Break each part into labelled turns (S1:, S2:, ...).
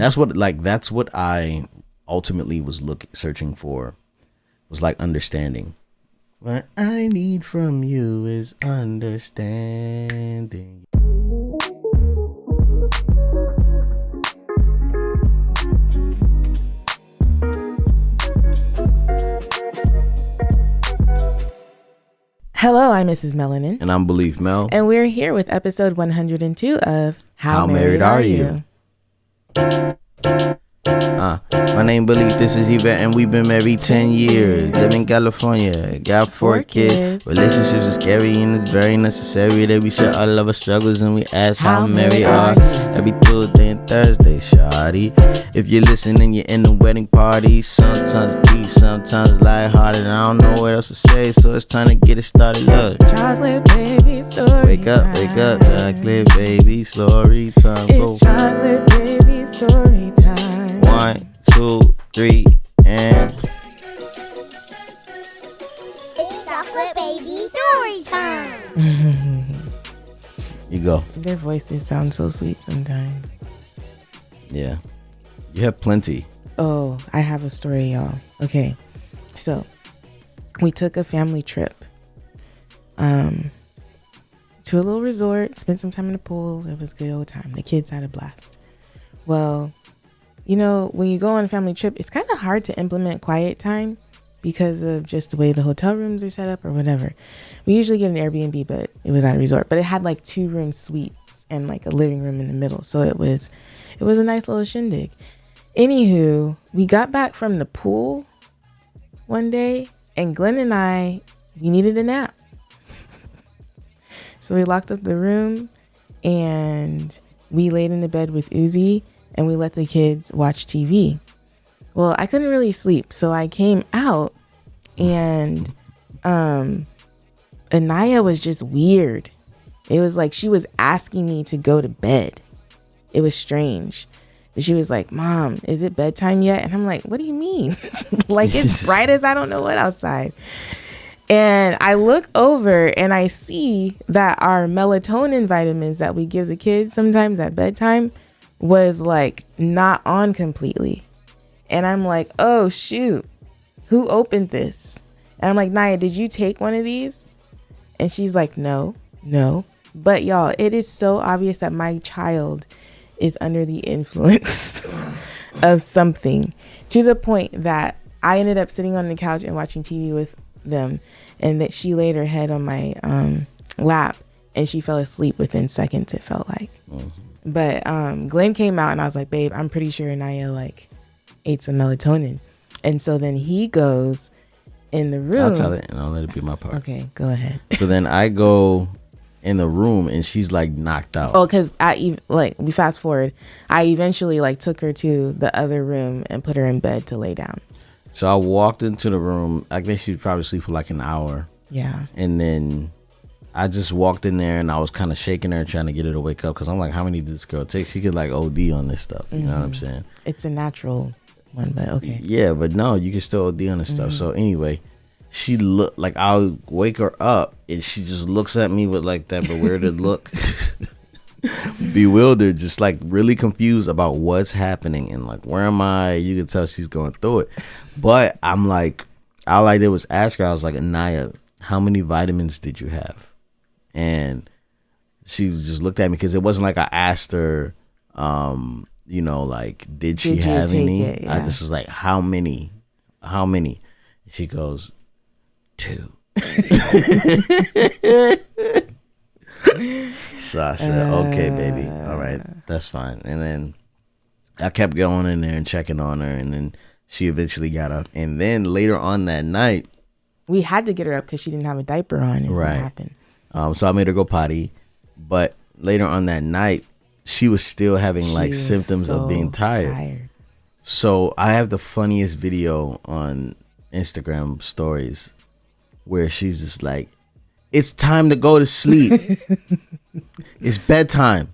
S1: That's what I ultimately was searching for, was like understanding. What I need from you is understanding.
S2: Hello, I'm Mrs. Melanin.
S1: And I'm Beleaf Mel.
S2: And we're here with episode 102 of How Married Are You?
S1: My name Beleaf, this is Yvette, and we've been married 10 years. Live in California, got 4 kids. Relationships are scary and it's very necessary that we share all of our struggles and we ask how married are you? Every Tuesday and Thursday, shawty. If you're listening, you're in the wedding party. Sometimes deep, sometimes lighthearted. I don't know what else to say, so it's time to get it started. Look,
S2: chocolate baby story
S1: wake up, chocolate baby story time.
S2: It's chocolate baby story time.
S1: 1, 2, 3, and
S3: it's chocolate baby story time.
S1: You go.
S2: Their voices sound so sweet sometimes.
S1: Yeah, you have plenty.
S2: Oh, I have a story, y'all. Okay, so we took a family trip to a little resort, spent some time in the pool. It was a good old time. The kids had a blast. Well, you know, when you go on a family trip, it's kind of hard to implement quiet time because of just the way the hotel rooms are set up or whatever. We usually get an Airbnb, but it was at a resort. But it had like 2-room suites and like a living room in the middle. So it was a nice little shindig. Anywho, we got back from the pool one day and Glen and we needed a nap. So we locked up the room and we laid in the bed with Uzi and we let the kids watch TV. Well, I couldn't really sleep, so I came out and Anaya was just weird. It was like she was asking me to go to bed. It was strange. But she was like, "Mom, is it bedtime yet?" And I'm like, "What do you mean?" Like, it's bright as I don't know what outside. And I look over and I see that our melatonin vitamins that we give the kids sometimes at bedtime was like not on completely. And I'm like, "Oh shoot, who opened this?" And I'm like, "Naya, did you take one of these?" And she's like, no. But y'all, it is so obvious that my child is under the influence of something, to the point that I ended up sitting on the couch and watching TV with them, and that she laid her head on my lap and she fell asleep within seconds, it felt like. But Glen came out and I was like, "Babe, I'm pretty sure Naya like ate some melatonin." And so then he goes in the room.
S1: I'll tell it and I'll let it be my part.
S2: Okay, go ahead.
S1: So then I go in the room and she's like knocked out.
S2: Oh, because we fast forward, I eventually like took her to the other room and put her in bed to lay down.
S1: So I walked into the room. I guess she'd probably sleep for like an hour.
S2: Yeah.
S1: And then I just walked in there and I was kind of shaking her, trying to get her to wake up, because I'm like, how many did this girl take? She could like OD on this stuff. You know what I'm saying?
S2: It's a natural one, but okay.
S1: Yeah, but no, you can still OD on this stuff. So anyway, she looked like, I'll wake her up and she just looks at me with like that bewildered look. Bewildered, just like really confused about what's happening and like, where am I? You can tell she's going through it. But I'm like, all I did was ask her. I was like, "Anaya, how many vitamins did you have?" And she just looked at me, because it wasn't like I asked her, like, did she have any?
S2: Yeah.
S1: I just was like, how many? She goes, 2. So I said, "Okay, baby, all right, that's fine." And then I kept going in there and checking on her, and then she eventually got up. And then later on that night,
S2: we had to get her up because she didn't have a diaper on. And
S1: right.
S2: What happened?
S1: So I made her go potty, but later on that night, she was still having like symptoms of being tired. So I have the funniest video on Instagram stories where she's just like, "It's time to go to sleep. It's bedtime."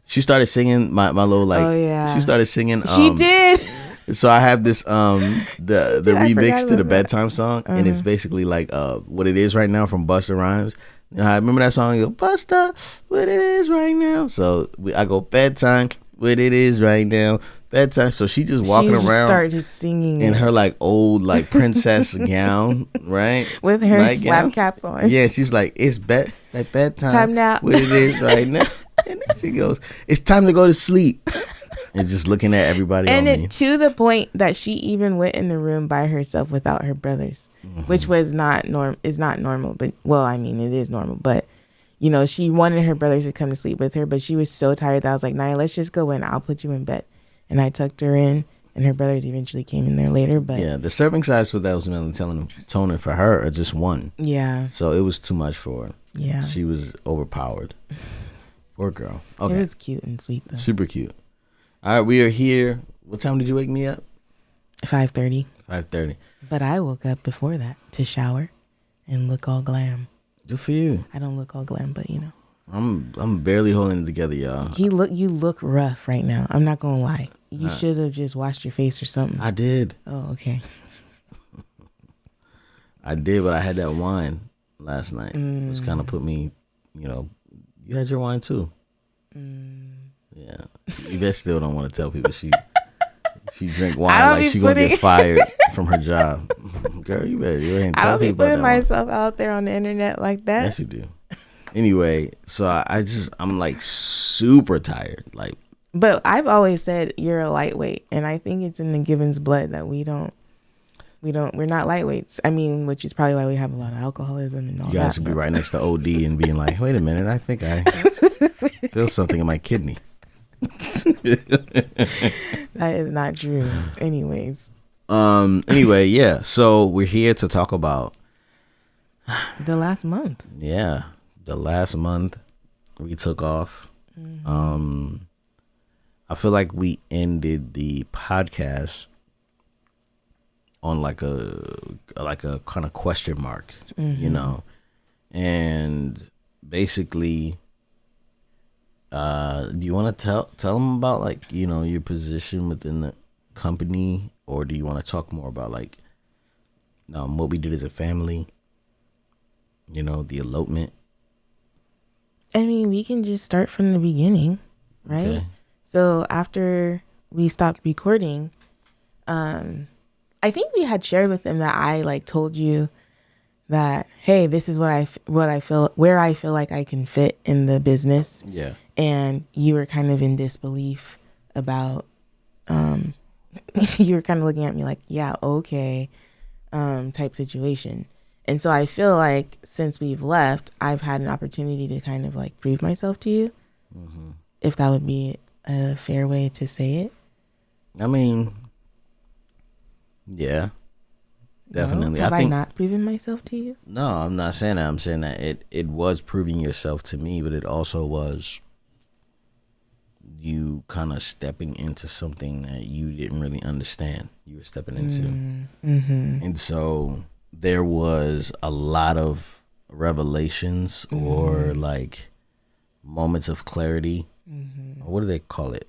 S1: She started singing my little like. Oh yeah. She started singing.
S2: She did.
S1: So I have this the remix to the bedtime song, and it's basically like What It Is Right Now from Busta Rhymes. You know, I remember that song. You go, "Busta, what it is right now." So I go, "Bedtime, what it is right now. bedtime. So she just walking
S2: She just
S1: around
S2: started singing
S1: in
S2: it
S1: her like old like princess gown, right?
S2: with her
S1: Nightgown.
S2: slap cap on.
S1: Yeah, she's like, it's bedtime.
S2: Time now.
S1: What it is right now. And then she goes, it's time to go to sleep. And just looking at everybody
S2: And
S1: on me.
S2: to the point that she even went in the room by herself without her brothers, which was not normal. But well, I mean, it is normal. But you know, she wanted her brothers to come to sleep with her, but she was so tired that I was like, Naya, let's just go in. I'll put you in bed. And I tucked her in, and her brothers eventually came in there later. But
S1: yeah, the serving size for that was melatonin for her are just one.
S2: Yeah.
S1: So it was too much for her.
S2: Yeah.
S1: She was overpowered. Poor girl. Okay.
S2: It was cute and sweet though.
S1: Super cute. All right, we are here. What time did you wake me up?
S2: 5:30.
S1: 5:30.
S2: But I woke up before that to shower and look all glam.
S1: Good for you.
S2: I don't look all glam, but you know.
S1: I'm barely holding it together, y'all.
S2: You look rough right now. I'm not gonna lie. You should have just washed your face or something.
S1: I did.
S2: Oh, okay.
S1: I did, but I had that wine last night. Which kind of put me, you know, you had your wine too. Yeah. Yvette still don't want to tell people she drink wine like she gonna get fired from her job. Girl, you ain't
S2: I
S1: tell
S2: don't be
S1: people
S2: putting
S1: that one.
S2: myself out there on the internet like that.
S1: Yes, you do. Anyway, so I'm like super tired. Like,
S2: But I've always said you're a lightweight, and I think it's in the Gibbons blood that we're not lightweights. I mean, which is probably why we have a lot of alcoholism and all that.
S1: you guys could be right next to OD and being like, wait a minute, I think I feel something in my kidney.
S2: That is not true. Anyways.
S1: Anyway, yeah. So we're here to talk about
S2: The last month.
S1: Yeah. The last month we took off. I feel like we ended the podcast on like a kind of question mark, you know. And basically do you want to tell them about like, you know, your position within the company, or do you want to talk more about like what we did as a family, you know, the elopement?
S2: I mean, we can just start from the beginning, right?
S1: Okay.
S2: So after we stopped recording, I think we had shared with them that I like told you that, hey, this is what I feel, where I feel like I can fit in the business.
S1: Yeah.
S2: And you were kind of in disbelief about, you were kind of looking at me like, yeah, okay, type situation. And so I feel like since we've left, I've had an opportunity to kind of like prove myself to you, if that would be a fair way to say it.
S1: I mean, yeah, definitely.
S2: No? Have
S1: I think
S2: not proven myself to you?
S1: no, I'm not saying that. I'm saying that it was proving yourself to me, but it also was you kind of stepping into something that you didn't really understand you were stepping into. And so there was a lot of revelations or like moments of clarity. What do they call it?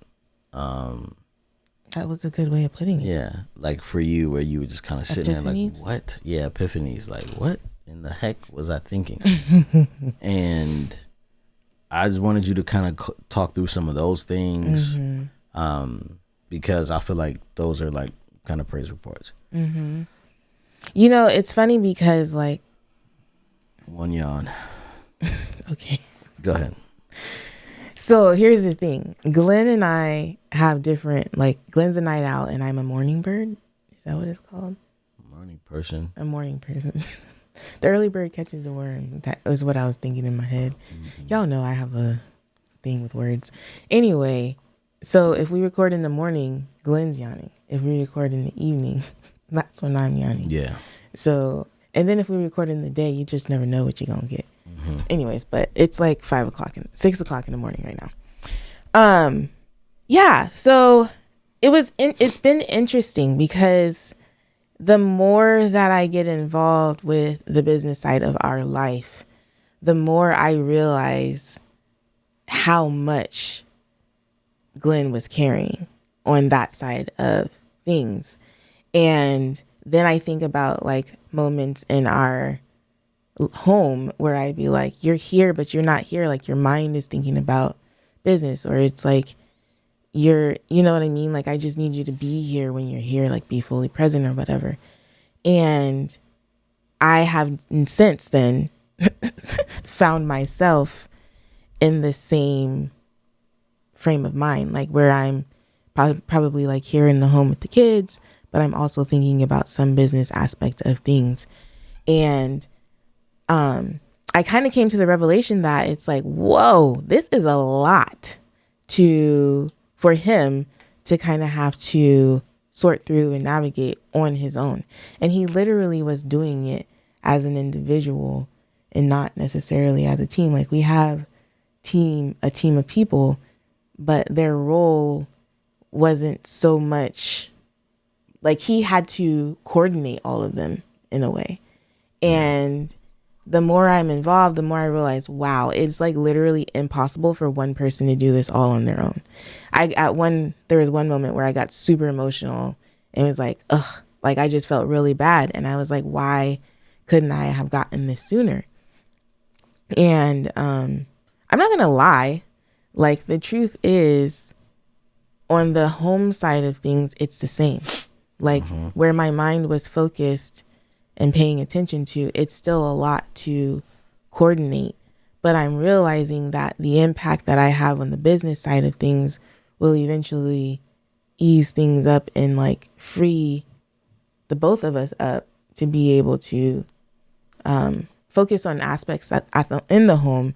S2: That was a good way of putting it.
S1: Yeah, like for you, where you were just kind of sitting there like,
S2: Epiphanies?
S1: what? Yeah, epiphanies. Like, what in the heck was I thinking? And I just wanted you to kind of talk through some of those things, because I feel like those are like kind of praise reports.
S2: You know, it's funny because like,
S1: One yawn.
S2: okay.
S1: Go ahead.
S2: So here's the thing. Glen and I have different, like Glen's a night owl and I'm a morning bird. Is that what it's called?
S1: Morning person.
S2: A morning person. The early bird catches the worm. That was what I was thinking in my head. Y'all know I have a thing with words. Anyway, so if we record in the morning, Glen's yawning. If we record in the evening, that's when I'm yawning.
S1: Yeah.
S2: So, and then if we record in the day, you just never know what you're going to get. Anyways, but it's like 6 o'clock in the morning right now. Yeah. So it's been interesting because the more that I get involved with the business side of our life, the more I realize how much Glen was carrying on that side of things. And then I think about like moments in our home where I'd be like, you're here, but you're not here. Like your mind is thinking about business, or it's like you know what I mean? Like, I just need you to be here when you're here, like be fully present or whatever. And I have since then found myself in the same frame of mind, like where I'm probably like here in the home with the kids, but I'm also thinking about some business aspect of things. And I kind of came to the revelation that it's like, whoa, this is a lot for him to kind of have to sort through and navigate on his own. And he literally was doing it as an individual and not necessarily as a team. Like, we have a team of people, but their role wasn't so much like he had to coordinate all of them in a way. And the more I'm involved, the more I realize, wow, it's like literally impossible for one person to do this all on their own. There was one moment where I got super emotional and was like, ugh, like I just felt really bad. And I was like, why couldn't I have gotten this sooner? And I'm not going to lie. Like, the truth is, on the home side of things, it's the same. Like, where my mind was focused and paying attention to, it's still a lot to coordinate. But I'm realizing that the impact that I have on the business side of things will eventually ease things up and like free the both of us up to be able to focus on aspects in the home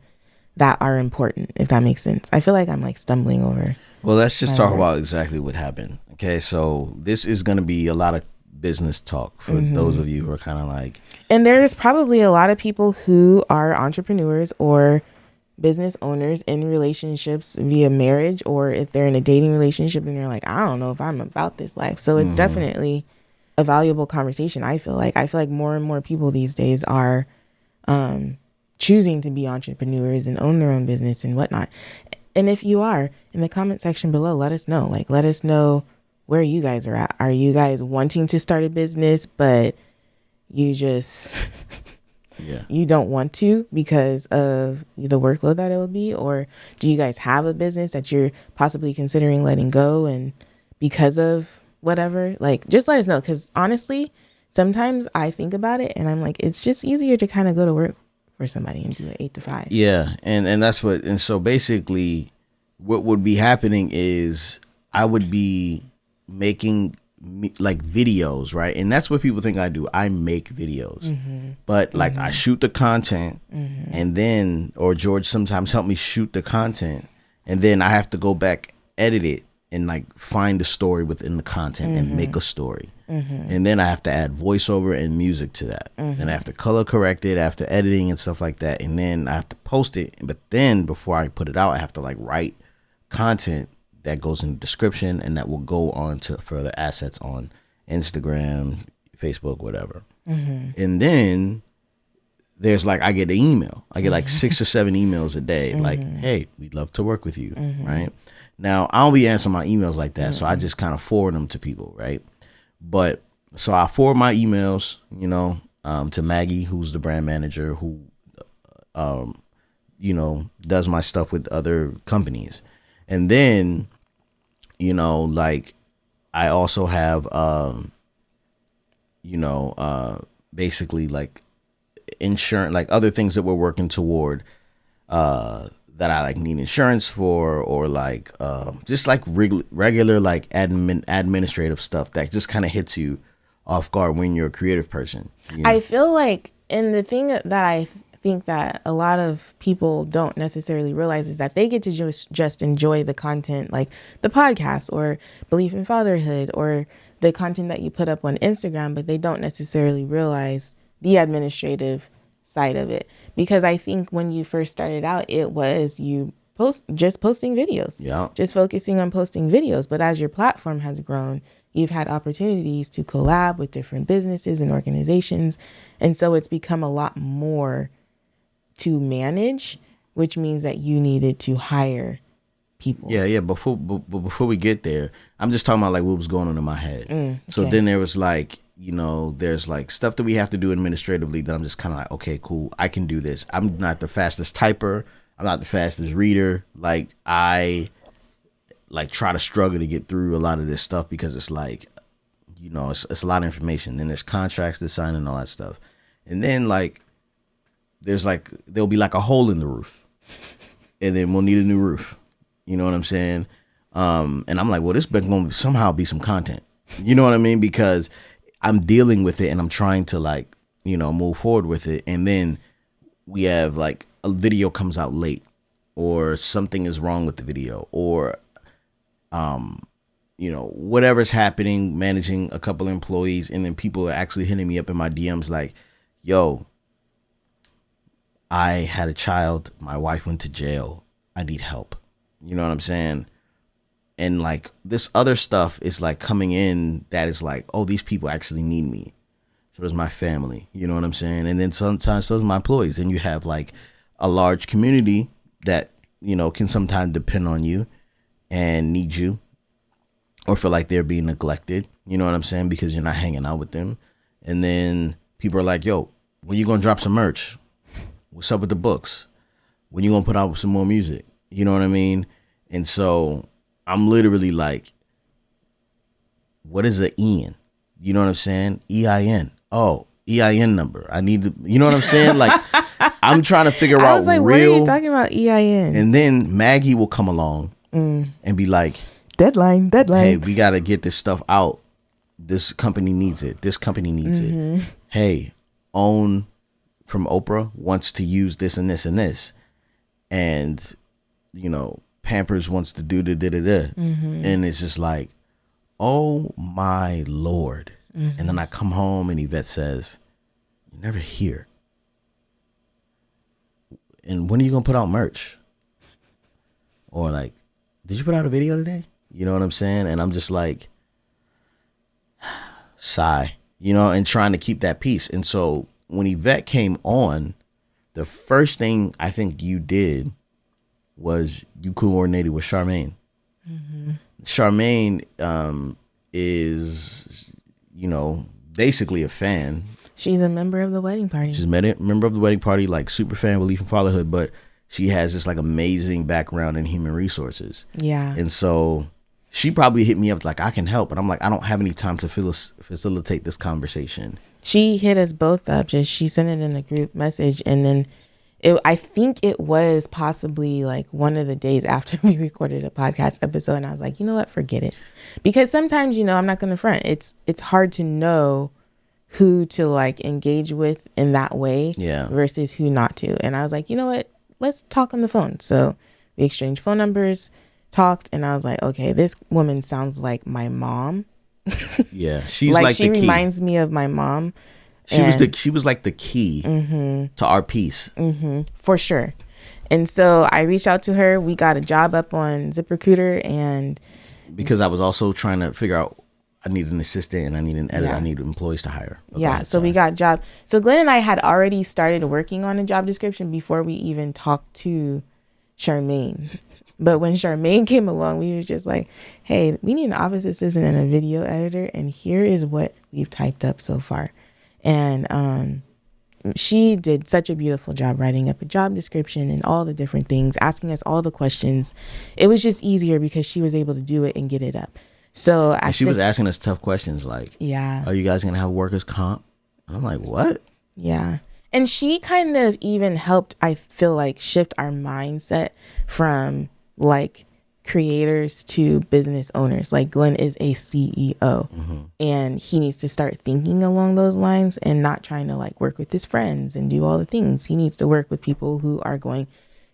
S2: that are important, if that makes sense. I feel like I'm like stumbling over.
S1: Well, let's just talk about exactly what happened. Okay, so this is going to be a lot of business talk for those of you who are kind of like,
S2: and there's probably a lot of people who are entrepreneurs or business owners in relationships via marriage, or if they're in a dating relationship and they're like, I don't know if I'm about this life. So it's definitely a valuable conversation. I feel like more and more people these days are choosing to be entrepreneurs and own their own business and whatnot. And if you are, in the comment section below, let us know. Like, let us know where you guys are at. Are you guys wanting to start a business, but you just you don't want to because of the workload that it will be? Or do you guys have a business that you're possibly considering letting go and because of whatever? Like, just let us know, because honestly, sometimes I think about it and I'm like, it's just easier to kind of go to work for somebody and do an 8 to 5.
S1: Yeah, and that's what, and so basically what would be happening is I would be making like videos, right? And that's what people think I do. I make videos, but like I shoot the content, and then, or George sometimes help me shoot the content, and then I have to go back, edit it, and like find the story within the content and make a story. And then I have to add voiceover and music to that. And I have to color correct it after editing and stuff like that. And then I have to post it. But then before I put it out, I have to like write content that goes in the description and that will go on to further assets on Instagram, Facebook, whatever. And then there's like, I get an email. I get like 6 or 7 emails a day. Like, hey, we'd love to work with you. Right now, I don't be answering my emails like that. So I just kind of forward them to people. Right. But so I forward my emails, you know, to Maggie, who's the brand manager, who, you know, does my stuff with other companies. And then, you know, like I also have, you know, basically like insurance, like other things that we're working toward, that I like need insurance for, or like just like regular like administrative stuff that just kind of hits you off guard when you're a creative person. You know? I
S2: feel like, and the thing that I think that a lot of people don't necessarily realize is that they get to just enjoy the content, like the podcast or Belief in Fatherhood or the content that you put up on Instagram, but they don't necessarily realize the administrative side of it. Because I think when you first started out, it was you just posting videos, just focusing on posting videos. But as your platform has grown, you've had opportunities to collab with different businesses and organizations. And so it's become a lot more to manage, which means that you needed to hire people.
S1: Yeah. Before we get there, I'm just talking about like what was going on in my head. Okay. So then there was like, you know, there's like stuff that we have to do administratively that I'm just kind of like, okay, cool, I can do this. I'm not the fastest typer. I'm not the fastest reader. Like I like try to struggle to get through a lot of this stuff because it's like, you know, it's a lot of information. Then there's contracts to sign and all that stuff. And then like there'll be like a hole in the roof. And then we'll need a new roof. You know what I'm saying? And I'm like, well, this is going to somehow be some content. You know what I mean? Because I'm dealing with it and I'm trying to like, you know, move forward with it. And then we have like a video comes out late or something is wrong with the video or, you know, whatever's happening, managing a couple of employees. And then people are actually hitting me up in my DMs like, yo, I had a child. My wife went to jail. I need help. You know what I'm saying? And like this other stuff is like coming in that is like, oh, these people actually need me. So does my family. You know what I'm saying? And then sometimes so does my employees. And you have like a large community that, you know, can sometimes depend on you and need you or feel like they're being neglected. You know what I'm saying? Because you're not hanging out with them. And then people are like, yo, when you going to drop some merch? What's up with the books? When you gonna put out some more music? You know what I mean? And so I'm literally like, what is an EIN? You know what I'm saying? EIN. Oh, EIN number. I need to, you know what I'm saying? Like, I'm trying to figure out
S2: like, what are you talking about, EIN?
S1: And then Maggie will come along and be like,
S2: deadline.
S1: Hey, we got to get this stuff out. This company needs it. This company needs it. Hey, own from Oprah wants to use this and this and this. And, you know, Pampers wants to do da-da-da-da. And it's just like, oh my Lord. And then I come home and Yvette says, you're never here. And when are you going to put out merch? Or like, did you put out a video today? You know what I'm saying? And I'm just like, sigh, you know, and trying to keep that peace. And so when Yvette came on, the first thing I think you did was you coordinated with Charmaine. Charmaine is, you know, basically a fan.
S2: She's a member of the wedding party.
S1: She's a member of the wedding party, like super fan, Beleaf in Fatherhood, but she has this like amazing background in human resources.
S2: Yeah.
S1: And so she probably hit me up like, I can help. But I'm like, I don't have any time to facilitate this conversation.
S2: She hit us both up. She sent it in a group message. And then I think it was possibly like one of the days after we recorded a podcast episode. And I was like, you know what? Forget it. Because sometimes, you know, I'm not going to front. It's hard to know who to like engage with in that way versus who not to. And I was like, you know what? Let's talk on the phone. So we exchanged phone numbers, talked, and I was like, okay, this woman sounds like my mom.
S1: Yeah, she's like
S2: she
S1: the key.
S2: reminds me of my mom.
S1: She was like the key to our peace.
S2: For sure. And so I reached out to her. We got a job up on ZipRecruiter, and
S1: because I was also trying to figure out, I need an assistant and I need an editor. I need employees to hire. Okay,
S2: so we got job. So Glen and I had already started working on a job description before we even talked to Charmaine. But when Charmaine came along, we were just like, hey, we need an office assistant and a video editor. And here is what we've typed up so far. And she did such a beautiful job writing up a job description and all the different things, asking us all the questions. It was just easier because she was able to do it and get it up. So
S1: she was asking us tough questions like, are you guys going to have workers' comp? And I'm like, what?
S2: Yeah. And she kind of even helped, I feel like, shift our mindset from like creators to business owners. Like Glen is a CEO and he needs to start thinking along those lines and not trying to like work with his friends and do all the things. He needs to work with people who are going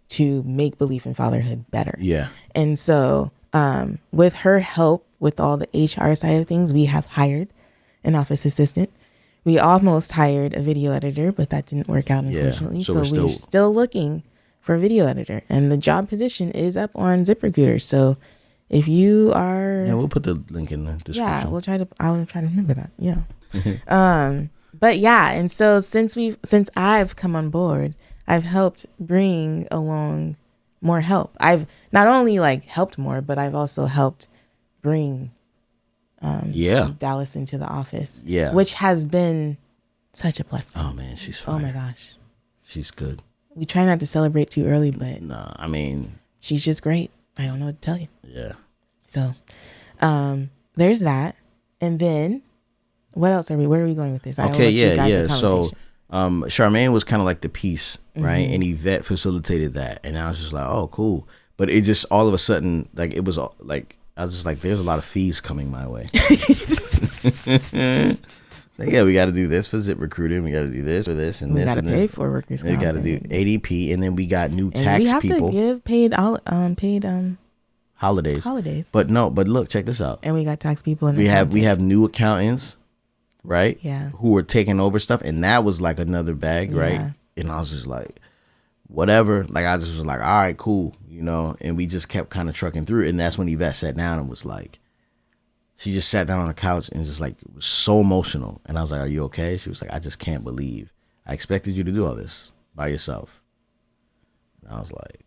S2: to make Beleaf in Fatherhood better. Yeah. And so with her help with all the HR side of things, we have hired an office assistant. We almost hired a video editor, but that didn't work out, unfortunately. So we're still looking for a video editor, and the job position is up on ZipRecruiter. So if you are,
S1: we'll put the link in the description.
S2: Yeah, I will try to remember that. Yeah. But yeah, and so since I've come on board, I've helped bring along more help. I've not only like helped more, but I've also helped bring Dallas into the office. Yeah. Which has been such a blessing.
S1: Oh man, she's fire.
S2: Oh my gosh.
S1: She's good.
S2: We try not to celebrate too early, but
S1: no, I mean,
S2: she's just great. I don't know what to tell you.
S1: Yeah.
S2: So there's that. And then where are we going with this?
S1: Okay, yeah. So Charmaine was kind of like the piece, right? And Yvette facilitated that. And I was just like, oh, cool. But it just all of a sudden, like, it was like, I was just like, there's a lot of fees coming my way. So yeah, we got to do this for zip recruiting. We got to do this for this and
S2: we
S1: this.
S2: We got to pay
S1: this.
S2: For workers.
S1: We got to do ADP, and then we got new tax
S2: we have
S1: people.
S2: To give paid
S1: holidays. But look, check this out.
S2: And we got tax people. And
S1: we have new accountants, right?
S2: Yeah.
S1: Who were taking over stuff, and that was like another bag, right? And I was just like, whatever. Like I just was like, all right, cool, And we just kept kind of trucking through, and that's when Yvette sat down and was like. She just sat down on the couch and just like was so emotional. And I was like, are you okay? She was like, I just can't believe I expected you to do all this by yourself. And I was like,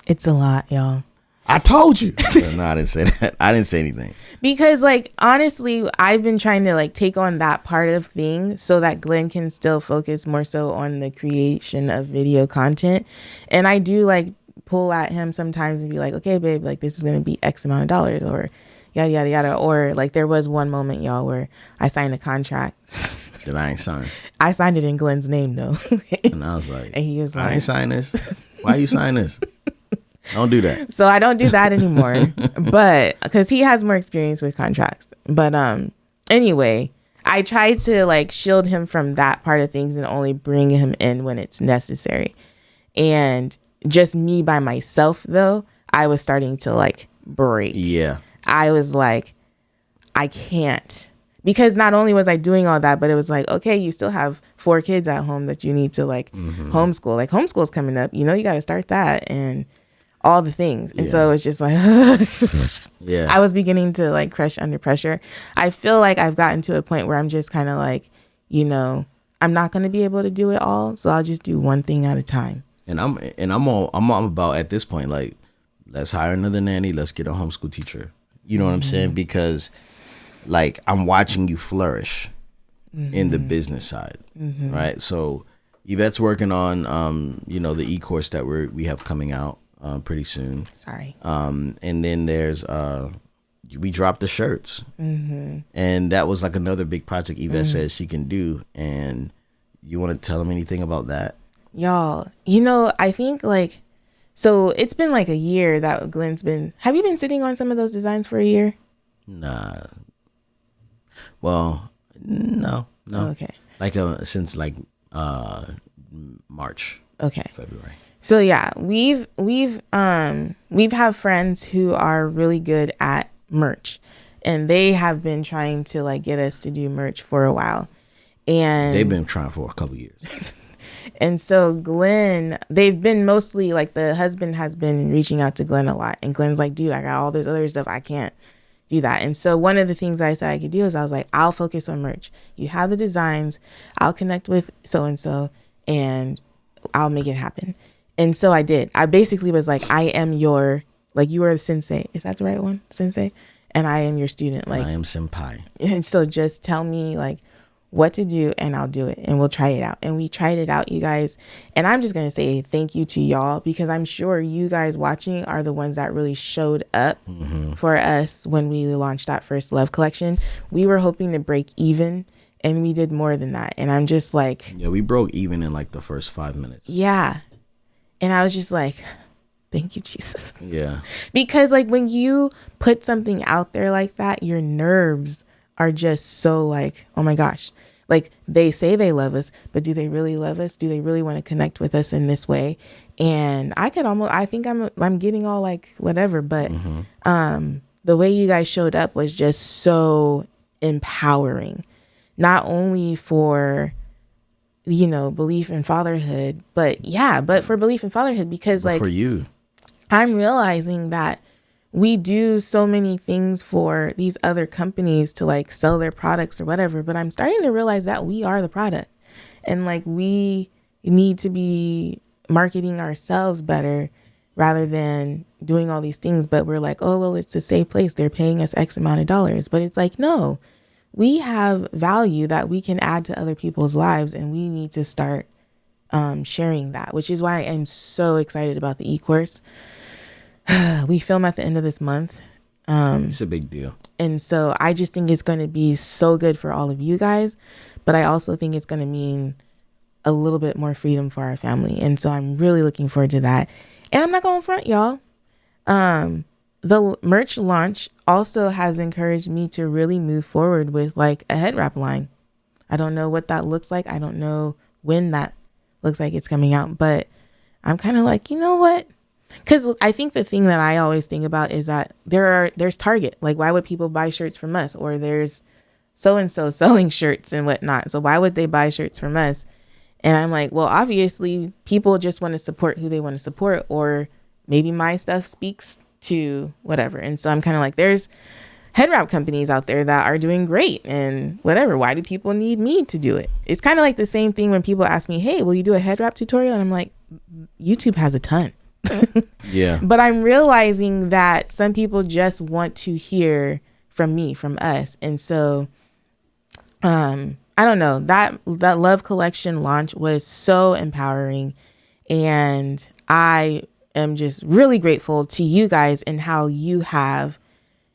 S2: it's a lot, y'all.
S1: I told you. No, I didn't say that. I didn't say anything.
S2: Because like, honestly, I've been trying to like take on that part of things so that Glen can still focus more so on the creation of video content. And I do like pull at him sometimes and be like, okay, babe, like this is going to be X amount of dollars or yada, yada, yada. Or like there was one moment, y'all, where I signed a contract.
S1: That I ain't signed.
S2: I signed it in Glen's name, though.
S1: And I was like,
S2: and he was like,
S1: I ain't signed this. Why you sign this? Don't do that.
S2: So I don't do that anymore. But because he has more experience with contracts. But anyway, I tried to like shield him from that part of things and only bring him in when it's necessary. And just me by myself, though, I was starting to like break.
S1: Yeah.
S2: I was like, I can't. Because not only was I doing all that, but it was like, okay, you still have 4 kids at home that you need to like homeschool. Like homeschool's coming up, you got to start that and all the things. And so it's just like,
S1: yeah,
S2: I was beginning to like crush under pressure. I feel like I've gotten to a point where I'm just kind of like, I'm not going to be able to do it all. So I'll just do one thing at a time.
S1: And I'm about at this point, like, let's hire another nanny. Let's get a homeschool teacher. You know what I'm saying? Because like I'm watching you flourish in the business side, right? So Yvette's working on, the e-course that we have coming out pretty soon.
S2: Sorry.
S1: And then there's we dropped the shirts, and that was like another big project Yvette says she can do. And you want to tell them anything about that?
S2: Y'all, I think like, so it's been like a year that Glen's been. Have you been sitting on some of those designs for a year?
S1: Nah. Well, no.
S2: Oh, okay.
S1: Like since like March.
S2: Okay.
S1: February.
S2: So yeah, we've have friends who are really good at merch, and they have been trying to like get us to do merch for a while, and
S1: they've been trying for a couple years.
S2: And so Glen, they've been mostly like the husband has been reaching out to Glen a lot, and Glen's like, dude, I got all this other stuff, I can't do that. And so one of the things I said I could do is I was like, I'll focus on merch. You have the designs, I'll connect with so and so, and I'll make it happen. And so I did. I basically was like, I am your, like, you are the sensei. Is that the right one? Sensei? And I am your student. Like,
S1: I am senpai.
S2: And so just tell me like what to do and I'll do it, and we'll try it out. And we tried it out, you guys. And I'm just going to say thank you to y'all, because I'm sure you guys watching are the ones that really showed up for us when we launched that first Love collection. We were hoping to break even, and we did more than that. And I'm just like,
S1: yeah, we broke even in like the first 5 minutes.
S2: Yeah. And I was just like, thank you, Jesus.
S1: Yeah.
S2: Because like when you put something out there like that, your nerves are just so like, oh my gosh, like they say they love us, but do they really love us? Do they really want to connect with us in this way? And I think I'm getting all like whatever, but the way you guys showed up was just so empowering, not only for, belief in fatherhood, but for belief in fatherhood, because like
S1: for you,
S2: I'm realizing that we do so many things for these other companies to like sell their products or whatever, but I'm starting to realize that we are the product, and like we need to be marketing ourselves better rather than doing all these things. But we're like, oh, well, it's a safe place, they're paying us X amount of dollars. But it's like, no, we have value that we can add to other people's lives, and we need to start sharing that, which is why I'm so excited about the e-course. We film at the end of this month.
S1: It's a big deal.
S2: And so I just think it's going to be so good for all of you guys. But I also think it's going to mean a little bit more freedom for our family. And so I'm really looking forward to that. And I'm not going to front y'all. The merch launch also has encouraged me to really move forward with like a head wrap line. I don't know what that looks like. I don't know when that looks like it's coming out, but I'm kind of like, you know what? Because I think the thing that I always think about is that there's Target. Like, why would people buy shirts from us? Or there's so-and-so selling shirts and whatnot. So why would they buy shirts from us? And I'm like, well, obviously people just want to support who they want to support, or maybe my stuff speaks to whatever. And so I'm kind of like, there's head wrap companies out there that are doing great and whatever. Why do people need me to do it? It's kind of like the same thing when people ask me, hey, will you do a head wrap tutorial? And I'm like, YouTube has a ton.
S1: Yeah.
S2: But I'm realizing that some people just want to hear from me, from us. And so, I don't know, that Love Collection launch was so empowering. And I am just really grateful to you guys and how you have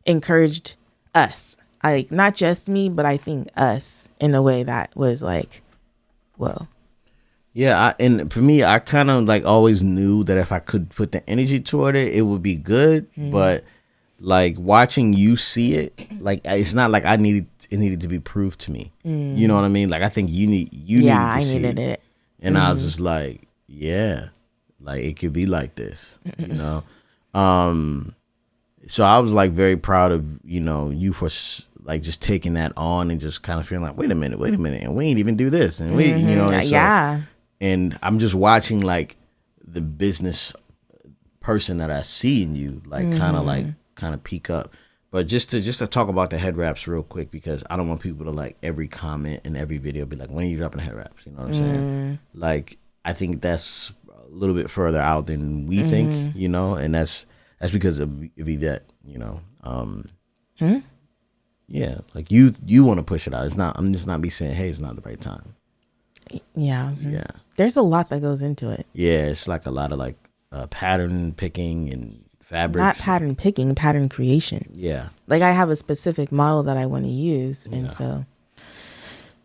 S2: encouraged us, like not just me, but I think us, in a way that was like, whoa.
S1: Yeah, and for me, I kind of like always knew that if I could put the energy toward it, it would be good. But like watching you see it, like it's not like it needed to be proved to me. You know what I mean? Like I think you needed to see it. And I was just like, yeah, like it could be like this, you know. So I was like very proud of you for like just taking that on and just kind of feeling like, wait a minute, and we ain't even do this, and we, and so,
S2: yeah.
S1: And I'm just watching like the business person that I see in you, like kind of peak up. But just to talk about the head wraps real quick, because I don't want people to like every comment and every video be like, when are you dropping the head wraps? You know what I'm saying? Like I think that's a little bit further out than we think, and that's because of Yvette, Yeah, like you want to push it out. It's not. I'm just not be saying, hey, it's not the right time.
S2: Yeah.
S1: Yeah.
S2: There's a lot that goes into it.
S1: Yeah, it's like a lot of like pattern picking and fabrics.
S2: Not pattern picking, pattern creation.
S1: Yeah.
S2: Like I have a specific model that I want to use, and so.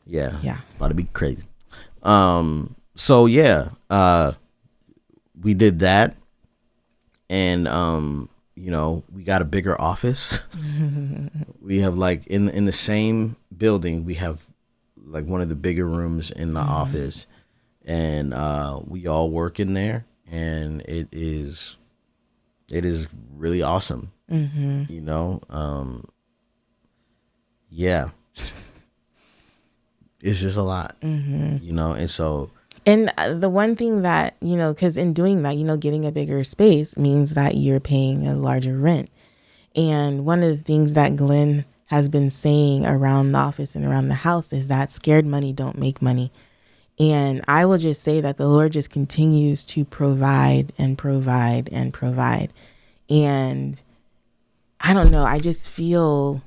S1: Yeah.
S2: Yeah.
S1: About to be crazy. So yeah, we did that, and we got a bigger office. We have like in the same building, we have like one of the bigger rooms in the office, and we all work in there, and it is really awesome. Yeah, it's just a lot, and so.
S2: And the one thing that, because in doing that, getting a bigger space means that you're paying a larger rent. And one of the things that Glen has been saying around the office and around the house is that scared money don't make money. And I will just say that the Lord just continues to provide and provide and provide. And I don't know, I just feel,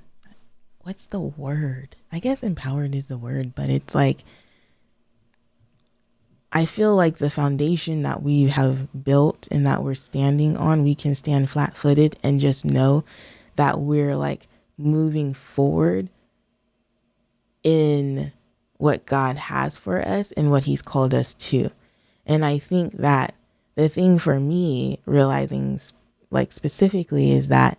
S2: what's the word? I guess empowered is the word, but it's like, I feel like the foundation that we have built and that we're standing on, we can stand flat-footed and just know that we're like moving forward in what God has for us and what he's called us to. And I think that the thing for me realizing like specifically is that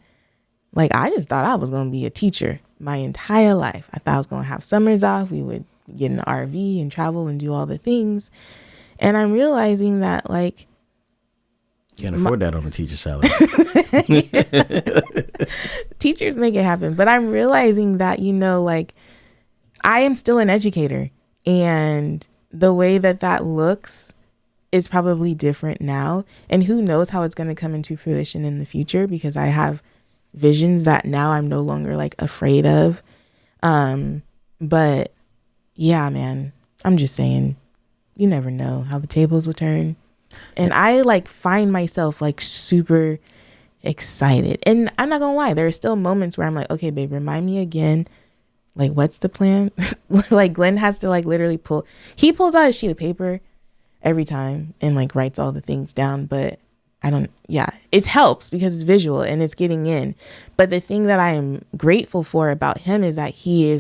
S2: like I just thought I was going to be a teacher my entire life. I thought I was going to have summers off. We would get an RV and travel and do all the things. And I'm realizing that like
S1: can't afford that on a teacher salary.
S2: Teachers make it happen. But I'm realizing that, like I am still an educator, and the way that looks is probably different now. And who knows how it's going to come into fruition in the future, because I have visions that now I'm no longer like afraid of. But yeah, man, I'm just saying, you never know how the tables will turn. And I like find myself like super excited. And I'm not gonna lie, there are still moments where I'm like, okay, babe, remind me again, like, what's the plan? Like Glen has to like literally pulls out a sheet of paper every time and like writes all the things down. But it helps because it's visual and it's getting in. But the thing that I am grateful for about him is that he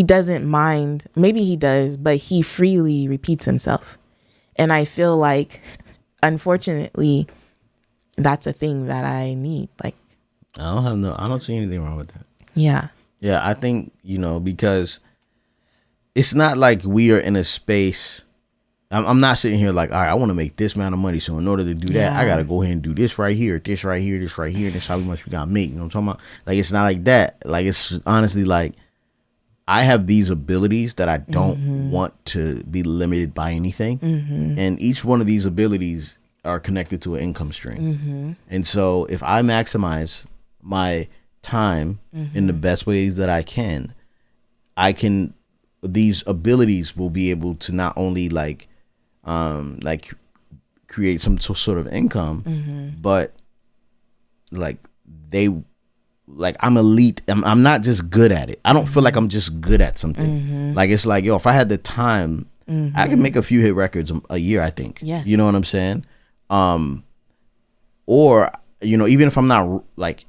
S2: doesn't mind. Maybe he does, but he freely repeats himself. And I feel like, unfortunately, that's a thing that I need. Like,
S1: I don't see anything wrong with that.
S2: Yeah.
S1: Yeah, I think, because it's not like we are in a space. I'm not sitting here like, all right, I want to make this amount of money. So in order to do that, I got to go ahead and do this right here, this right here, this right here. And this how much we got to make. You know what I'm talking about? Like, it's not like that. Like, it's honestly like, I have these abilities that I don't want to be limited by anything. And each one of these abilities are connected to an income stream. And so if I maximize my time in the best ways that I can, these abilities will be able to not only like create some sort of income, but I'm elite. I'm not just good at it. I don't feel like I'm just good at something. Like, it's like, if I had the time, I could make a few hit records a year, I think.
S2: Yes.
S1: You know what I'm saying? Or, even if I'm not like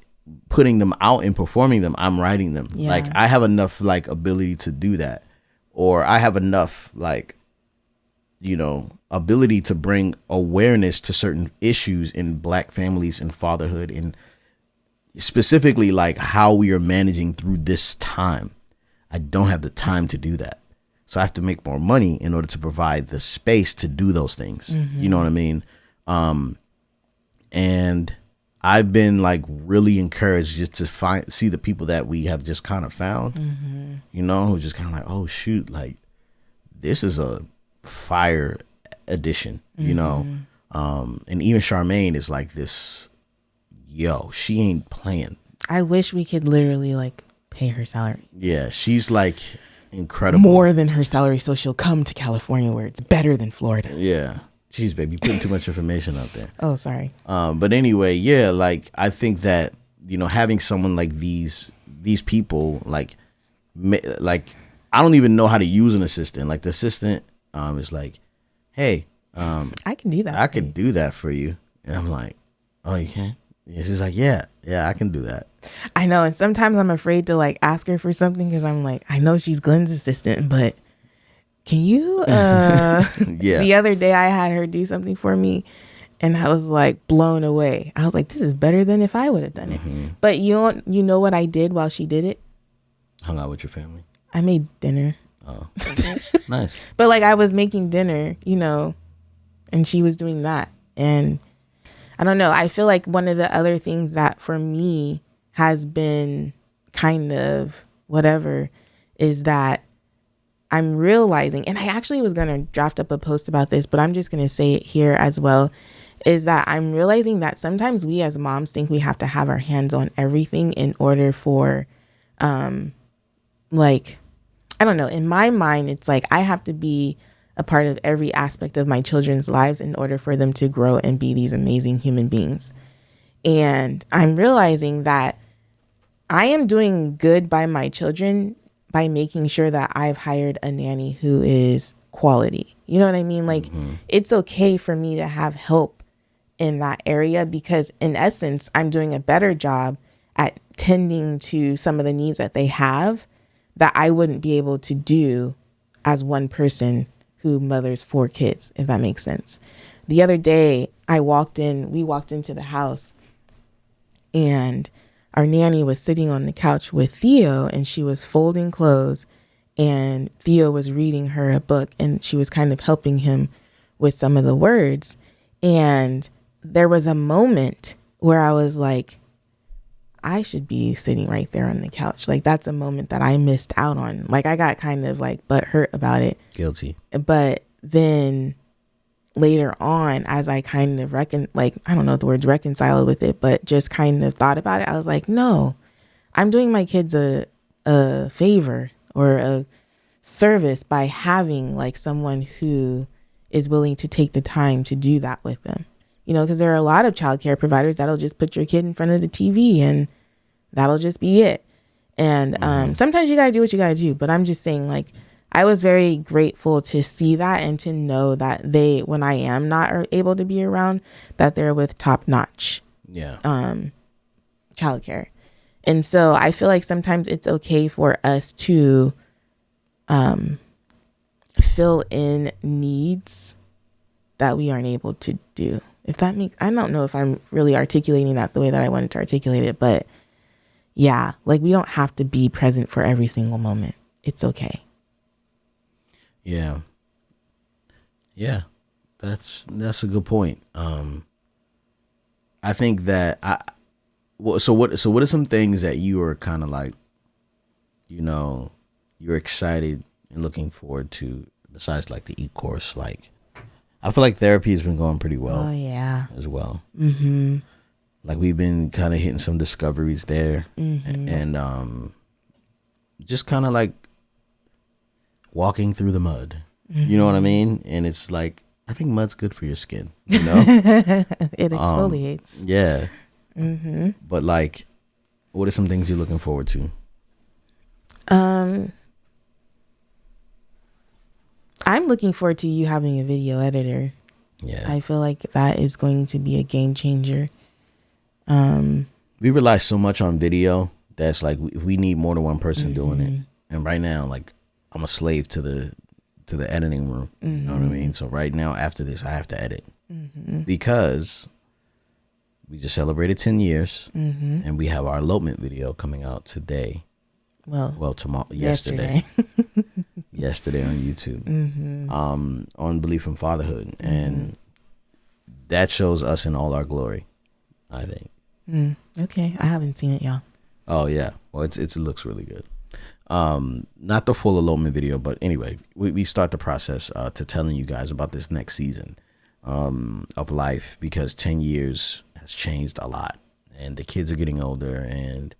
S1: putting them out and performing them, I'm writing them.
S2: Yeah.
S1: Like, I have enough like ability to do that. Or I have enough like, ability to bring awareness to certain issues in Black families and fatherhood, and specifically like how we are managing through this time. I don't have the time to do that. So I have to make more money in order to provide the space to do those things. You know what I mean? And I've been like really encouraged just to see the people that we have just kind of found, who just kind of like, oh shoot, like this is a fire edition, and even Charmaine is like this, she ain't playing.
S2: I wish we could literally like pay her salary.
S1: Yeah, she's like incredible.
S2: More than her salary, so she'll come to California where it's better than Florida.
S1: Yeah. Jeez, baby, putting too much information out there.
S2: Oh, sorry.
S1: But anyway, yeah, like I think that, having someone like these people, like I don't even know how to use an assistant. Like the assistant is like, hey,
S2: I can do that.
S1: I could do that for you. And I'm like, oh, you can? And she's like, yeah, I can do that.
S2: I know. And sometimes I'm afraid to like ask her for something because I'm like, I know she's Glen's assistant, but can you,
S1: Yeah.
S2: The other day I had her do something for me and I was like blown away. I was like, this is better than if I would have done it. But you know what I did while she did it?
S1: Hung out with your family.
S2: I made dinner.
S1: Oh, nice.
S2: But like I was making dinner, and she was doing that. And I don't know. I feel like one of the other things that for me has been kind of whatever is that I'm realizing, and I actually was going to draft up a post about this, but I'm just going to say it here as well, is that I'm realizing that sometimes we as moms think we have to have our hands on everything in order for, I don't know, in my mind, it's like I have to be a part of every aspect of my children's lives in order for them to grow and be these amazing human beings. And I'm realizing that I am doing good by my children by making sure that I've hired a nanny who is quality. You know what I mean? Like, it's okay for me to have help in that area because in essence, I'm doing a better job at tending to some of the needs that they have that I wouldn't be able to do as one person who mothers 4 kids, if that makes sense. The other day we walked into the house and our nanny was sitting on the couch with Theo and she was folding clothes and Theo was reading her a book and she was kind of helping him with some of the words. And there was a moment where I was like, I should be sitting right there on the couch. Like, that's a moment that I missed out on. Like, I got kind of like butthurt about it.
S1: Guilty.
S2: But then later on, as I kind of I don't know if the word's reconciled with it, but just kind of thought about it, I was like, no, I'm doing my kids a favor or a service by having like someone who is willing to take the time to do that with them. Because there are a lot of childcare providers that'll just put your kid in front of the TV and that'll just be it. And sometimes you got to do what you got to do. But I'm just saying, like, I was very grateful to see that and to know that they, when I am not able to be around, that they're with top-notch childcare. And so I feel like sometimes it's okay for us to fill in needs that we aren't able to do. If that makes, I don't know if I'm really articulating that the way that I wanted to articulate it, but yeah, like we don't have to be present for every single moment. It's okay.
S1: Yeah. That's a good point. I think that so what are some things that you are kind of like, you're excited and looking forward to besides like the e-course? Like, I feel like therapy has been going pretty well.
S2: Oh yeah.
S1: As well. Mm-hmm. Like we've been kind of hitting some discoveries there, and just kind of like walking through the mud. You know what I mean? And it's like, I think mud's good for your skin. It
S2: exfoliates.
S1: Yeah. But like, what are some things you're looking forward to?
S2: I'm looking forward to you having a video editor.
S1: Yeah.
S2: I feel like that is going to be a game changer.
S1: We rely so much on video that's like we need more than one person doing it. And right now, like, I'm a slave to the editing room. You know what I mean? So right now, after this, I have to edit because we just celebrated 10 years and we have our elopement video coming out today. Well, tomorrow, yesterday. Yesterday on YouTube, on Beleaf and Fatherhood, and that shows us in all our glory, I think.
S2: Okay, I haven't seen it, y'all.
S1: Oh yeah, well it looks really good. Not the full elopement video, but anyway, we start the process to telling you guys about this next season of life, because 10 years has changed a lot, and the kids are getting older, and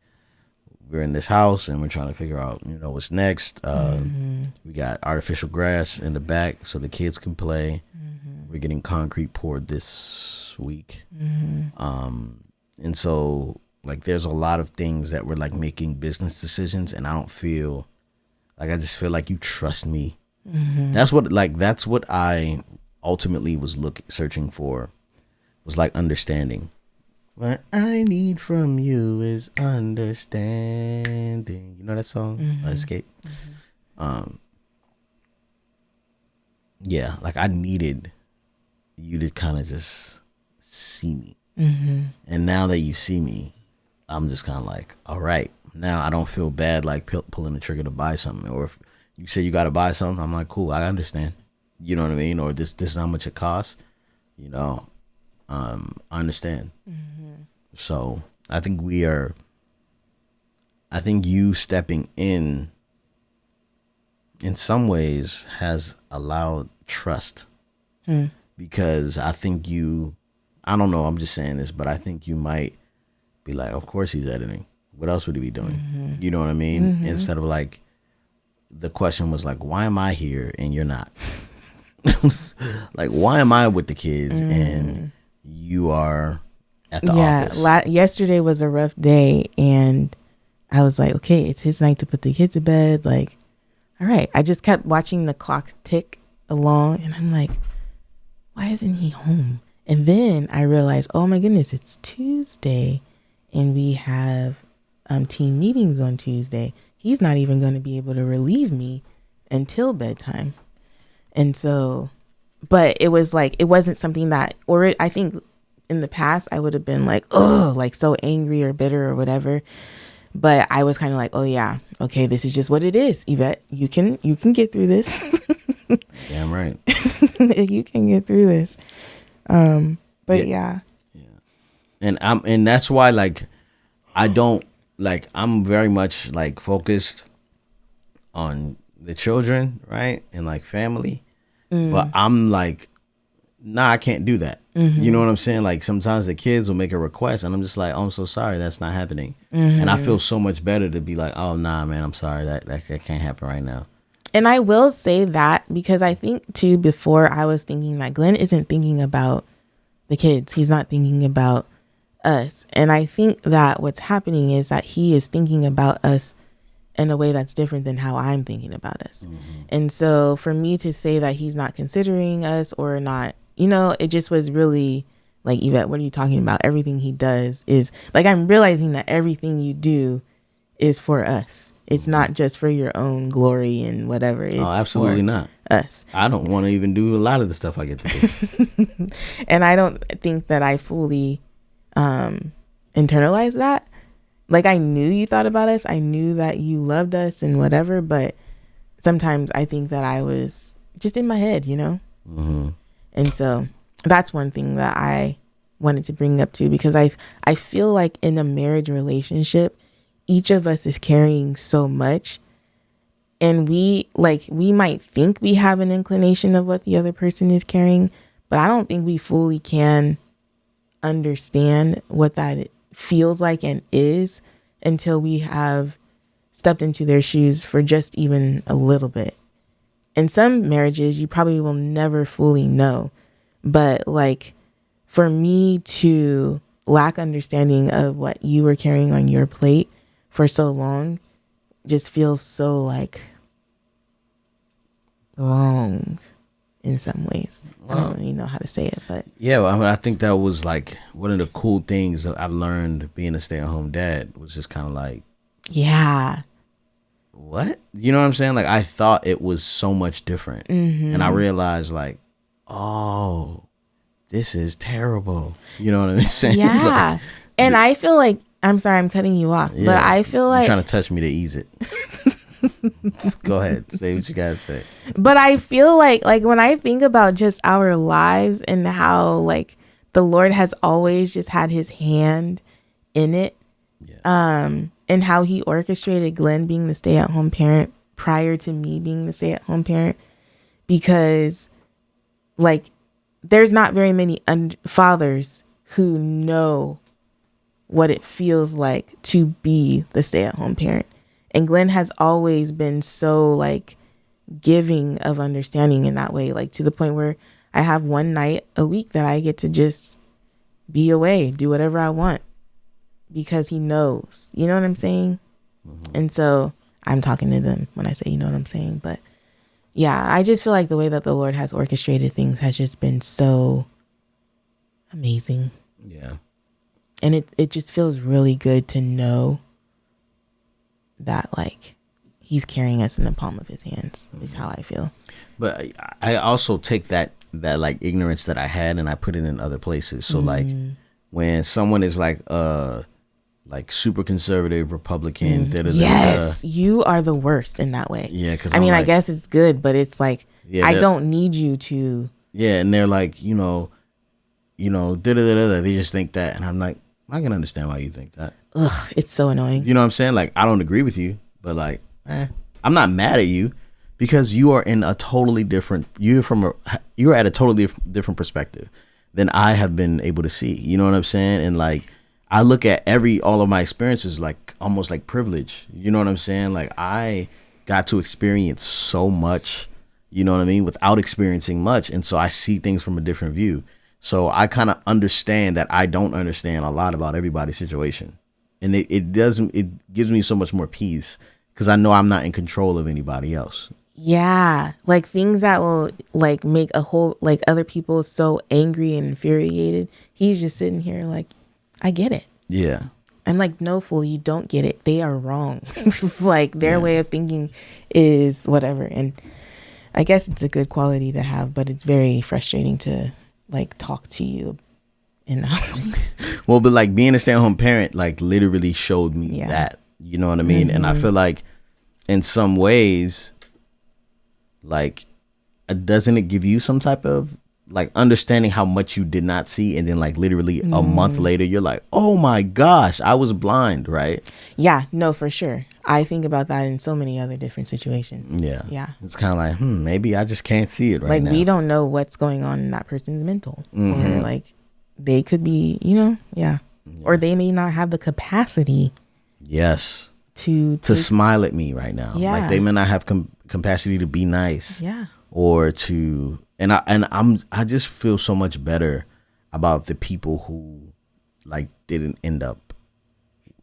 S1: we're in this house and we're trying to figure out, what's next. We got artificial grass in the back so the kids can play. We're getting concrete poured this week. And so like there's a lot of things that we're like making business decisions, and I don't feel like, I just feel like you trust me. That's what I ultimately was searching for, was like understanding. What I need from you is understanding. You know that song? Escape. Yeah, like I needed you to kind of just see me. And now that you see me, I'm just kind of like, all right, now I don't feel bad like pulling the trigger to buy something. Or if you say you got to buy something, I'm like, cool, I understand. You know what I mean? Or this is how much it costs. I understand. So I think you stepping in some ways has allowed trust, because I think I don't know, I'm just saying this, but I think you might be like, of course he's editing. What else would he be doing? You know what I mean? Instead of like, the question was like, why am I here and you're not? Like, why am I with the kids and you are at the office?
S2: Yesterday was a rough day, and I was like, okay, it's his night to put the kids to bed. Like, all right. I just kept watching the clock tick along, and I'm like, why isn't he home? And then I realized, oh my goodness, it's Tuesday, and we have team meetings on Tuesday. He's not even going to be able to relieve me until bedtime. And so, but it was like, it wasn't something that, or I think in the past I would have been like, oh, like so angry or bitter or whatever. But I was kind of like, oh yeah, okay, this is just what it is. Yvette, you can get through this.
S1: Damn right.
S2: You can get through this. But yeah.
S1: And that's why, like, I don't, like, I'm very much like focused on the children, right? And like family. But I'm like, nah, I can't do that. You know what I'm saying? Like, sometimes the kids will make a request and I'm just like, oh, I'm so sorry, that's not happening. And I feel so much better to be like, oh nah, man, I'm sorry, that can't happen right now.
S2: And I will say that because I think too, before I was thinking that Glenn isn't thinking about the kids. He's not thinking about us. And I think that what's happening is that he is thinking about us in a way that's different than how I'm thinking about us. And so for me to say that he's not considering us or not, it just was really like, Yvette, what are you talking about? Everything he does is like, I'm realizing that everything you do is for us. It's not just for your own glory and whatever. It's
S1: absolutely not.
S2: Us.
S1: I don't want to even do a lot of the stuff I get to do.
S2: And I don't think that I fully internalized that. Like, I knew you thought about us. I knew that you loved us and whatever. But sometimes I think that I was just in my head, And so that's one thing that I wanted to bring up too, because I feel like in a marriage relationship, each of us is carrying so much, and we might think we have an inclination of what the other person is carrying, but I don't think we fully can understand what that feels like and is until we have stepped into their shoes for just even a little bit. In some marriages, you probably will never fully know, but like for me to lack understanding of what you were carrying on your plate for so long just feels so like wrong in some ways. I don't really know how to say it, but
S1: yeah, well, I mean, I think that was like one of the cool things that I learned being a stay-at-home dad was just kind of like,
S2: yeah,
S1: what? You know what I'm saying? Like, I thought it was so much different, and I realized like, oh, this is terrible. You know what I'm saying?
S2: Yeah.
S1: Like,
S2: and I feel like, I'm sorry, I'm cutting you off, but I feel like
S1: you're trying to touch me to ease it. Go ahead, say what you gotta say.
S2: But I feel like when I think about just our lives and how like the Lord has always just had his hand in it, and how he orchestrated Glenn being the stay-at-home parent prior to me being the stay-at-home parent, because like there's not very many fathers who know what it feels like to be the stay-at-home parent. And Glenn has always been so like giving of understanding in that way, like to the point where I have one night a week that I get to just be away, do whatever I want, because he knows, you know what I'm saying? And so I'm talking to them when I say, you know what I'm saying? But yeah, I just feel like the way that the Lord has orchestrated things has just been so amazing.
S1: Yeah.
S2: And it just feels really good to know that like he's carrying us in the palm of his hands is how I feel.
S1: But I also take that like ignorance that I had and I put it in other places. So like when someone is like super conservative Republican,
S2: yes, you are the worst in that way.
S1: Yeah, because
S2: I mean, I guess it's good, but it's like I don't need you to.
S1: Yeah, and they're like, they just think that, and I'm like, I can understand why you think that.
S2: Ugh, it's so annoying.
S1: You know what I'm saying? Like, I don't agree with you, but like, I'm not mad at you because you are in a totally different. You're at a totally different perspective than I have been able to see. You know what I'm saying? And like, I look at all of my experiences like almost like privilege. You know what I'm saying? Like, I got to experience so much. You know what I mean? Without experiencing much, and so I see things from a different view. So I kind of understand that I don't understand a lot about everybody's situation. And it gives me so much more peace because I know I'm not in control of anybody else.
S2: Yeah. Like things that will like make other people so angry and infuriated. He's just sitting here like, I get it.
S1: Yeah.
S2: I'm like, no, fool, you don't get it. They are wrong. Like their way of thinking is whatever. And I guess it's a good quality to have, but it's very frustrating to like talk to you in that.
S1: Well, but like being a stay-at-home parent like literally showed me that, you know what I mean? And I feel like in some ways, like, doesn't it give you some type of like understanding how much you did not see, and then like literally a month later you're like, oh my gosh, I was blind, right?
S2: Yeah, no, for sure. I think about that in so many other different situations. Yeah.
S1: It's kind of like, maybe I just can't see it right now.
S2: Like we don't know what's going on in that person's mental, or like they could be, or they may not have the capacity.
S1: Yes.
S2: To
S1: smile at me right now.
S2: Yeah.
S1: Like they may not have capacity to be nice.
S2: Yeah.
S1: Or to, I just feel so much better about the people who like didn't end up,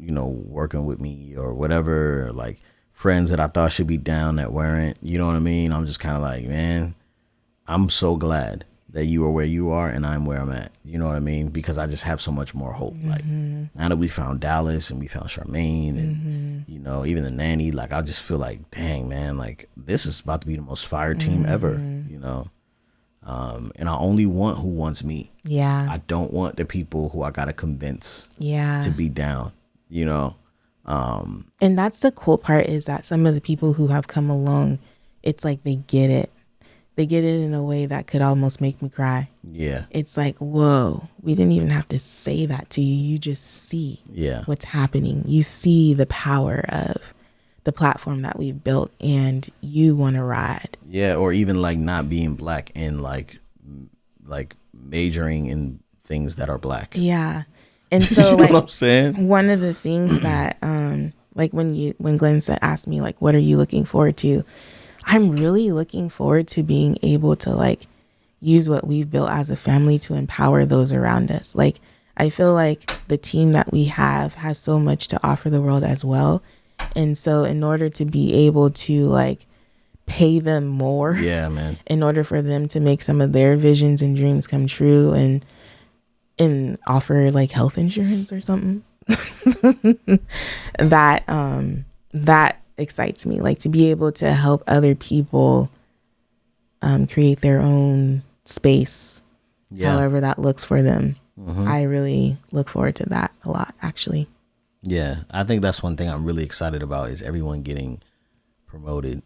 S1: working with me or whatever, or like friends that I thought should be down that weren't. You know what I mean? I'm just kind of like, man, I'm so glad that you are where you are and I'm where I'm at. You know what I mean? Because I just have so much more hope. Like now that we found Dallas and we found Charmaine and you know, even the nanny, like I just feel like, dang man, like this is about to be the most fire team ever, you know. And I only want who wants me.
S2: Yeah.
S1: I don't want the people who I gotta convince to be down, you know.
S2: And that's the cool part, is that some of the people who have come along, it's like they get it. They get it in a way that could almost make me cry.
S1: Yeah.
S2: It's like, whoa, we didn't even have to say that to you. You just see what's happening. You see the power of the platform that we've built and you want to ride.
S1: Yeah. Or even like not being black and like majoring in things that are black.
S2: Yeah. And so
S1: you know what I'm saying?
S2: One of the things that, like when Glen asked me, like, what are you looking forward to? I'm really looking forward to being able to like use what we've built as a family to empower those around us. Like, I feel like the team that we have has so much to offer the world as well. And so in order to be able to like pay them more, in order for them to make some of their visions and dreams come true and offer like health insurance or something, that excites me, like to be able to help other people create their own space, however that looks for them. I really look forward to that a lot, actually.
S1: Yeah, I think that's one thing I'm really excited about, is everyone getting promoted.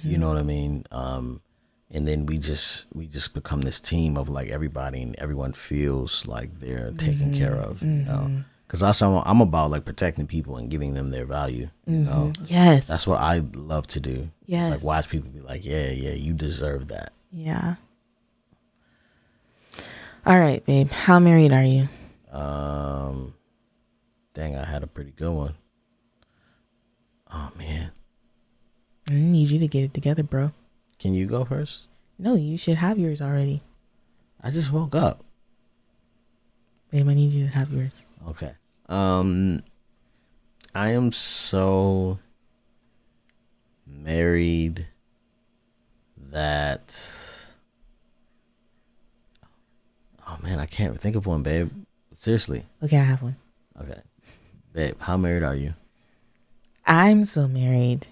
S1: You know what I mean? And then we just become this team of like everybody, and everyone feels like they're taken care of, you know? Because I'm about like protecting people and giving them their value, you know?
S2: Yes.
S1: That's what I love to do.
S2: Yes.
S1: It's like watch people be like, yeah, you deserve that.
S2: Yeah. All right, babe. How married are you?
S1: Dang, I had a pretty good one. Oh, man.
S2: I need you to get it together, bro.
S1: Can you go first?
S2: No, you should have yours already.
S1: I just woke up.
S2: Babe, I need you to have yours.
S1: Okay. I am so married that, oh man, I can't think of one, babe. Seriously.
S2: Okay, I have one.
S1: Okay. Babe, how married are you?
S2: I'm so married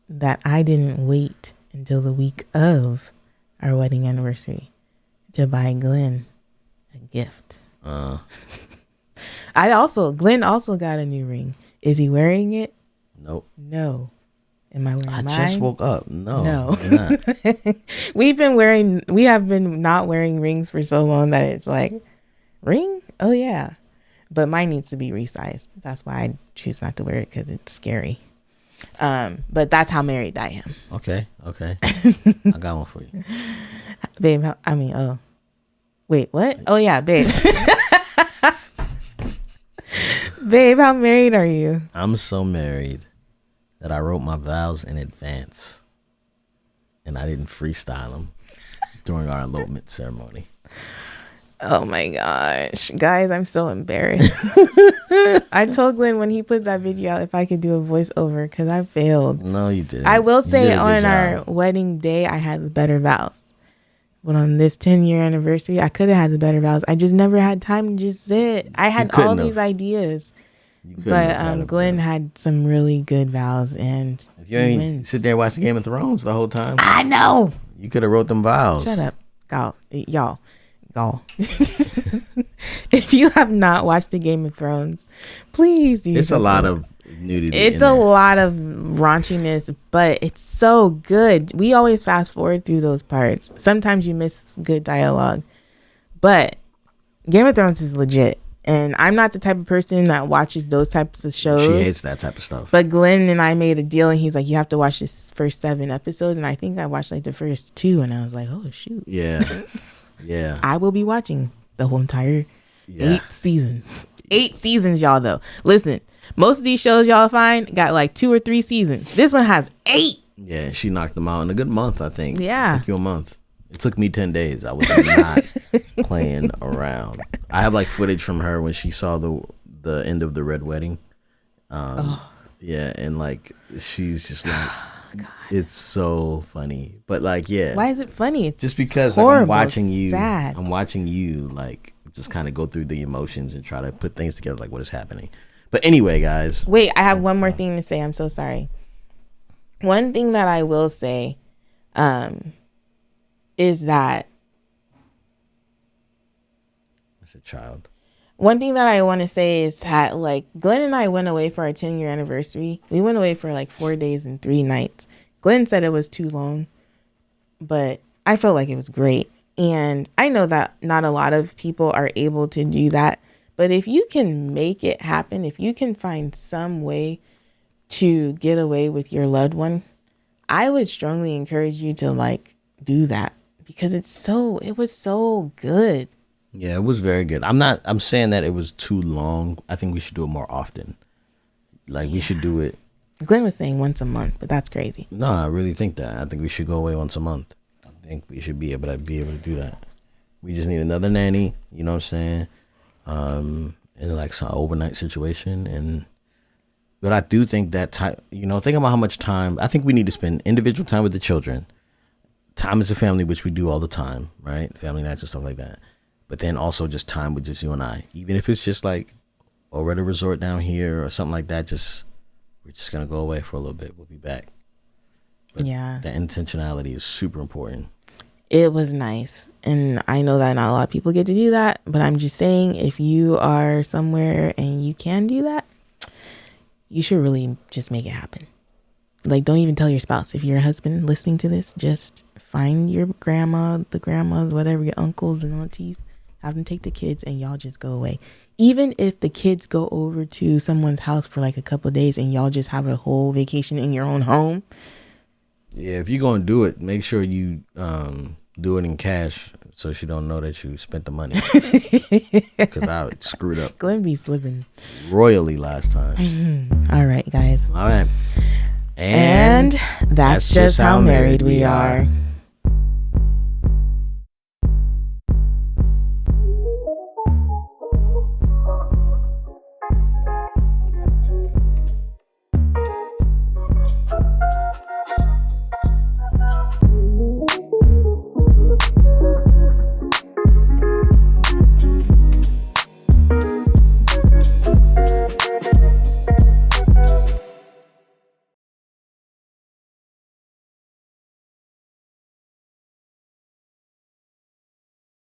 S2: that I didn't wait until the week of our wedding anniversary to buy Glen a gift. Glen also got a new ring. Is he wearing it?
S1: Nope.
S2: No. Am I wearing mine?
S1: I just woke up. No.
S2: You're not. We have been not wearing rings for so long that it's like, ring? Oh yeah. But mine needs to be resized. That's why I choose not to wear it, because it's scary. But that's how married I am.
S1: Okay. I got one for you.
S2: Babe, wait, what? Oh yeah, babe. Babe, how married are you?
S1: I'm so married that I wrote my vows in advance, and I didn't freestyle them during our elopement ceremony.
S2: Oh my gosh. Guys, I'm so embarrassed. I told Glen when he put that video out if I could do a voiceover, because I failed.
S1: No, you didn't.
S2: I will say on our wedding day, I had the better vows. But on this 10-year anniversary, I could have had the better vows. I just never had time to just sit. I had all these ideas. But Glen had some really good vows. And
S1: if you ain't sit there watching Game of Thrones the whole time,
S2: I know.
S1: You could have wrote them vows.
S2: Shut up. Y'all. If you have not watched the Game of Thrones, please do.
S1: It's a lot of nudity.
S2: It's a lot of raunchiness, but it's so good. We always fast forward through those parts. Sometimes you miss good dialogue, but Game of Thrones is legit. And I'm not the type of person that watches those types of shows.
S1: She hates that type of stuff.
S2: But Glen and I made a deal, and he's like, you have to watch this first 7 episodes. And I think I watched like the first 2, and I was like, oh shoot.
S1: Yeah. Yeah.
S2: I will be watching the whole entire 8 seasons. 8 seasons, y'all, though. Listen, most of these shows y'all find got like 2 or 3 seasons. This one has 8.
S1: Yeah, she knocked them out in a good month, I think.
S2: Yeah.
S1: It took you a month. It took me 10 days. I was not playing around. I have like footage from her when she saw the end of the Red Wedding. Yeah, and like she's just like, it's so funny. But like, yeah.
S2: Why is it funny? It's
S1: just because
S2: horrible,
S1: like, I'm watching you.
S2: sad.
S1: I'm watching you like just kind of go through the emotions and try to put things together, like what is happening. But anyway, guys.
S2: Wait, I have one more thing to say. I'm so sorry. One thing that I will say is that
S1: As a child.
S2: one thing that I want to say is that like Glenn and I went away for our 10-year anniversary. We went away for like 4 days and 3 nights. Glenn said it was too long, but I felt like it was great. And I know that not a lot of people are able to do that. But if you can make it happen, if you can find some way to get away with your loved one, I would strongly encourage you to like do that because it was so good.
S1: Yeah, it was very good. I'm saying that it was too long. I think we should do it more often. Like we should do it.
S2: Glenn was saying once a month, but that's crazy.
S1: No, I really think that. I think we should go away once a month. I think we should be able to do that. We just need another nanny, you know what I'm saying? In like some overnight situation. But I do think that time, think about how much time, I think we need to spend individual time with the children, time as a family, which we do all the time, right? Family nights and stuff like that. But then also just time with just you and I, even if it's just like over at a resort down here or something like that, we're just going to go away for a little bit. We'll be back. But
S2: yeah.
S1: The intentionality is super important.
S2: It was nice. And I know that not a lot of people get to do that, but I'm just saying if you are somewhere and you can do that, you should really just make it happen. Like, don't even tell your spouse. If you're a husband listening to this, just find your grandma, the grandmas, whatever, your uncles and aunties, have them take the kids and y'all just go away. Even if the kids go over to someone's house for like a couple of days and y'all just have a whole vacation in your own home.
S1: Yeah, if you're going to do it, make sure you do it in cash so she don't know that you spent the money. Because I screwed up.
S2: Glenn be slipping
S1: royally last time.
S2: All right, guys.
S1: All right.
S2: And that's just how married we are.